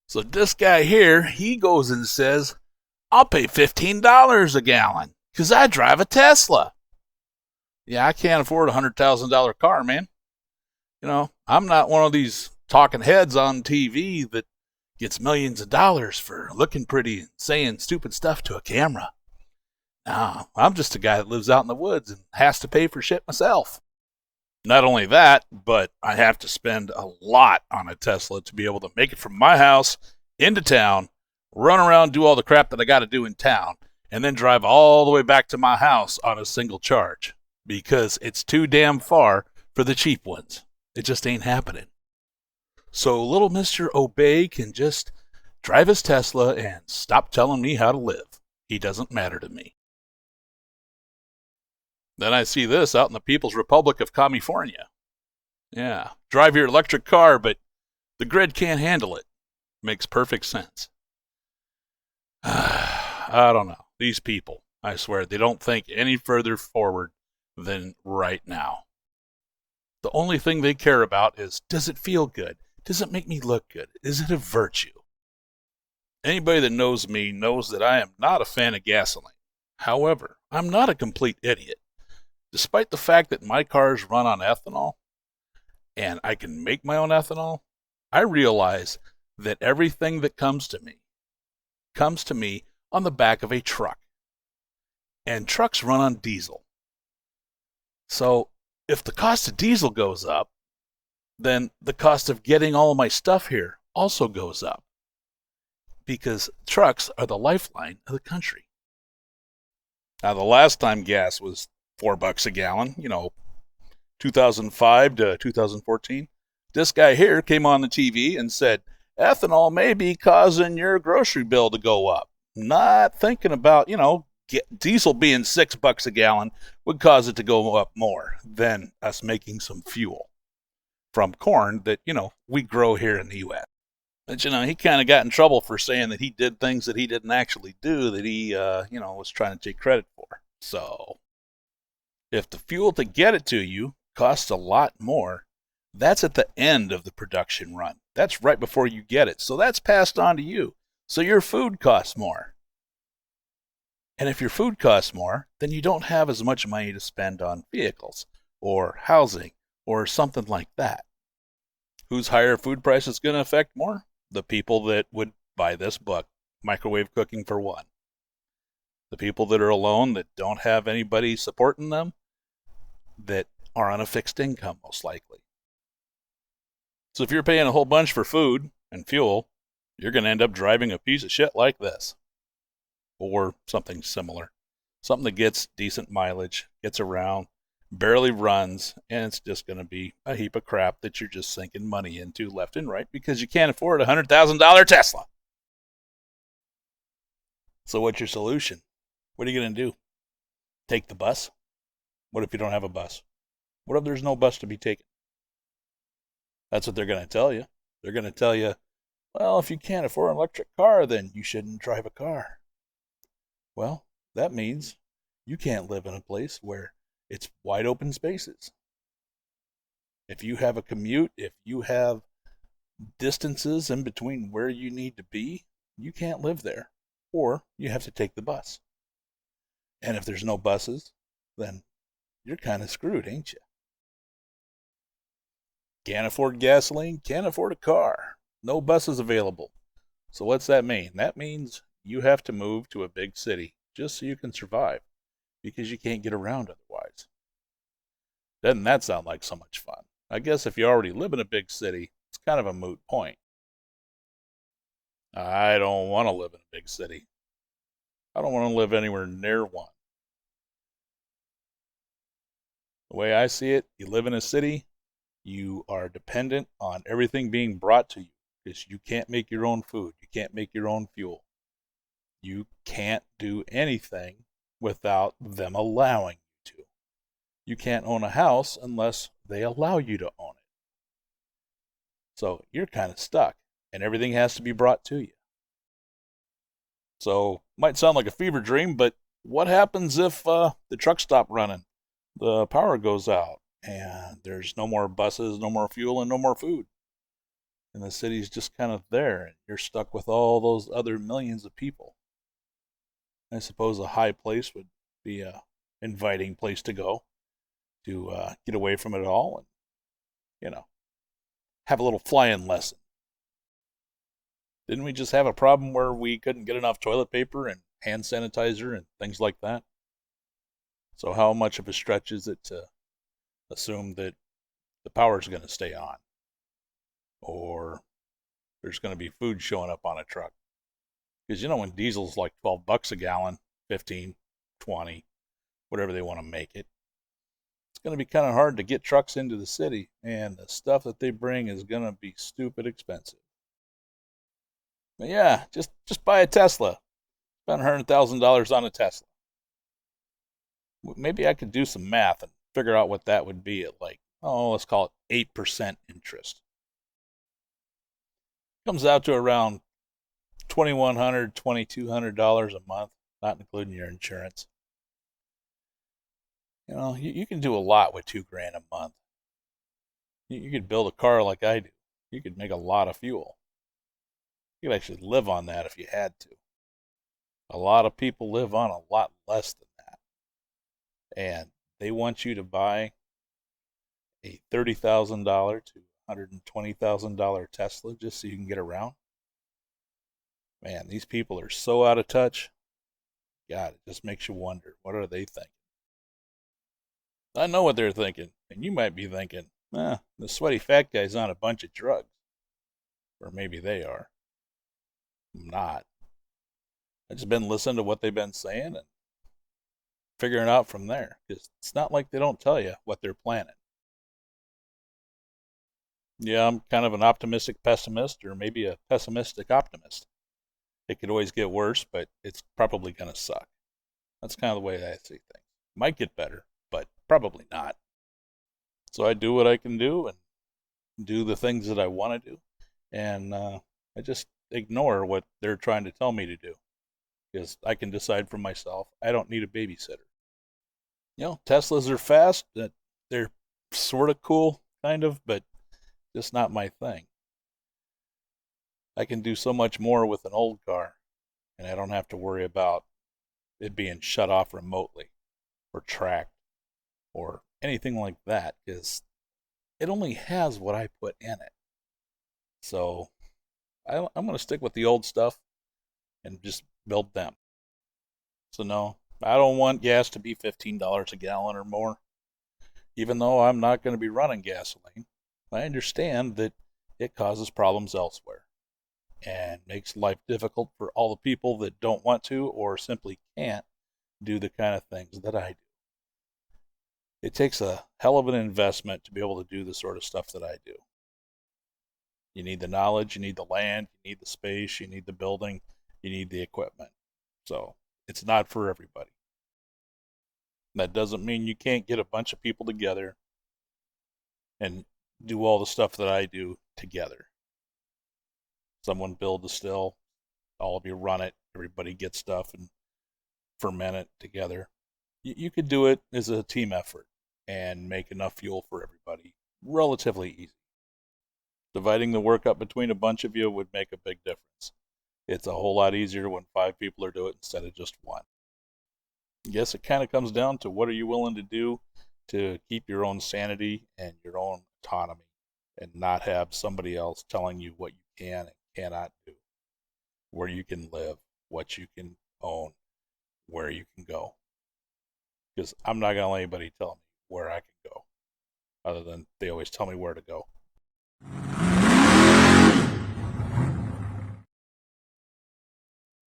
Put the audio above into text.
So this guy here, he goes and says, I'll pay $15 a gallon because I drive a Tesla. Yeah, I can't afford a $100,000 car, man. I'm not one of these talking heads on TV that gets millions of dollars for looking pretty and saying stupid stuff to a camera. No, I'm just a guy that lives out in the woods and has to pay for shit myself. Not only that, but I have to spend a lot on a Tesla to be able to make it from my house into town, run around, do all the crap that I got to do in town, and then drive all the way back to my house on a single charge because it's too damn far for the cheap ones. It just ain't happening. So little Mr. Obey can just drive his Tesla and stop telling me how to live. He doesn't matter to me. Then I see this out in the People's Republic of California. Yeah, drive your electric car, but the grid can't handle it. Makes perfect sense. I don't know. These people, I swear, they don't think any further forward than right now. The only thing they care about is, does it feel good? Does it make me look good? Is it a virtue? Anybody that knows me knows that I am not a fan of gasoline. However, I'm not a complete idiot. Despite the fact that my cars run on ethanol, and I can make my own ethanol, I realize that everything that comes to me on the back of a truck. And trucks run on diesel. So if the cost of diesel goes up, then the cost of getting all of my stuff here also goes up. Because trucks are the lifeline of the country. Now, the last time gas was $4 a gallon, 2005 to 2014, this guy here came on the TV and said, ethanol may be causing your grocery bill to go up. Not thinking about, diesel being $6 a gallon would cause it to go up more than us making some fuel from corn that, we grow here in the U.S. But, he kind of got in trouble for saying that he did things that he didn't actually do, that he, was trying to take credit for. So if the fuel to get it to you costs a lot more, that's at the end of the production run. That's right before you get it. So that's passed on to you. So your food costs more. And if your food costs more, then you don't have as much money to spend on vehicles or housing or something like that. Whose higher food price is going to affect more? The people that would buy this book, Microwave Cooking for One. The people that are alone, that don't have anybody supporting them, that are on a fixed income, most likely. So if you're paying a whole bunch for food and fuel, you're going to end up driving a piece of shit like this. Or something similar. Something that gets decent mileage, gets around, barely runs, and it's just going to be a heap of crap that you're just sinking money into left and right because you can't afford a $100,000 Tesla. So what's your solution? What are you going to do? Take the bus? What if you don't have a bus? What if there's no bus to be taken? That's what they're going to tell you. They're going to tell you, well, if you can't afford an electric car, then you shouldn't drive a car. Well, that means you can't live in a place where it's wide open spaces. If you have a commute, if you have distances in between where you need to be, you can't live there. Or you have to take the bus. And if there's no buses, then you're kind of screwed, ain't you? Can't afford gasoline, can't afford a car. No buses available. So what's that mean? That means you have to move to a big city just so you can survive, because you can't get around otherwise. Doesn't that sound like so much fun? I guess if you already live in a big city, it's kind of a moot point. I don't want to live in a big city. I don't want to live anywhere near one. The way I see it, you live in a city, you are dependent on everything being brought to you, because you can't make your own food. You can't make your own fuel. You can't do anything without them allowing you to. You can't own a house unless they allow you to own it. So you're kind of stuck, and everything has to be brought to you. So, might sound like a fever dream, but what happens if the trucks stop running, the power goes out, and there's no more buses, no more fuel, and no more food? and the city's just kind of there, and you're stuck with all those other millions of people. I suppose a high place would be a inviting place to go to get away from it all and, you know, have a little flying lesson. Didn't we just have a problem where we couldn't get enough toilet paper and hand sanitizer and things like that? So how much of a stretch is it to assume that the power's going to stay on, or there's going to be food showing up on a truck? Because when diesel's like $12 a gallon, 15, 20, whatever they want to make it, it's going to be kind of hard to get trucks into the city, and the stuff that they bring is going to be stupid expensive. But yeah, just buy a Tesla. Spend $100,000 on a Tesla. Maybe I could do some math and figure out what that would be at, like, let's call it 8% interest. Comes out to around $2,100, $2,200 a month, not including your insurance. You can do a lot with $2,000 a month. You could build a car like I do. You could make a lot of fuel. You could actually live on that if you had to. A lot of people live on a lot less than that. And they want you to buy a $30,000 to $120,000 Tesla just so you can get around. Man, these people are so out of touch. God, it just makes you wonder, what are they thinking? I know what they're thinking, and you might be thinking, the sweaty fat guy's on a bunch of drugs. Or maybe they are. I'm not. I've just been listening to what they've been saying and figuring out from there. Because it's not like they don't tell you what they're planning. Yeah, I'm kind of an optimistic pessimist, or maybe a pessimistic optimist. It could always get worse, but it's probably going to suck. That's kind of the way I see things. Might get better, but probably not. So I do what I can do and do the things that I want to do. And I just ignore what they're trying to tell me to do. Because I can decide for myself. I don't need a babysitter. Teslas are fast. They're sort of cool, kind of, but just not my thing. I can do so much more with an old car, and I don't have to worry about it being shut off remotely or tracked or anything like that, because it only has what I put in it. So I'm going to stick with the old stuff and just build them. So no, I don't want gas to be $15 a gallon or more. Even though I'm not going to be running gasoline, I understand that it causes problems elsewhere and makes life difficult for all the people that don't want to or simply can't do the kind of things that I do. It takes a hell of an investment to be able to do the sort of stuff that I do. You need the knowledge, you need the land, you need the space, you need the building, you need the equipment. So it's not for everybody. That doesn't mean you can't get a bunch of people together and do all the stuff that I do together. Someone build the still, all of you run it, everybody gets stuff and ferment it together. You could do it as a team effort and make enough fuel for everybody relatively easy. Dividing the work up between a bunch of you would make a big difference. It's a whole lot easier when 5 people are doing it instead of just one. I guess it kind of comes down to what are you willing to do to keep your own sanity and your own autonomy and not have somebody else telling you what you can and cannot do, where you can live, what you can own, where you can go. Because I'm not going to let anybody tell me where I can go, other than they always tell me where to go.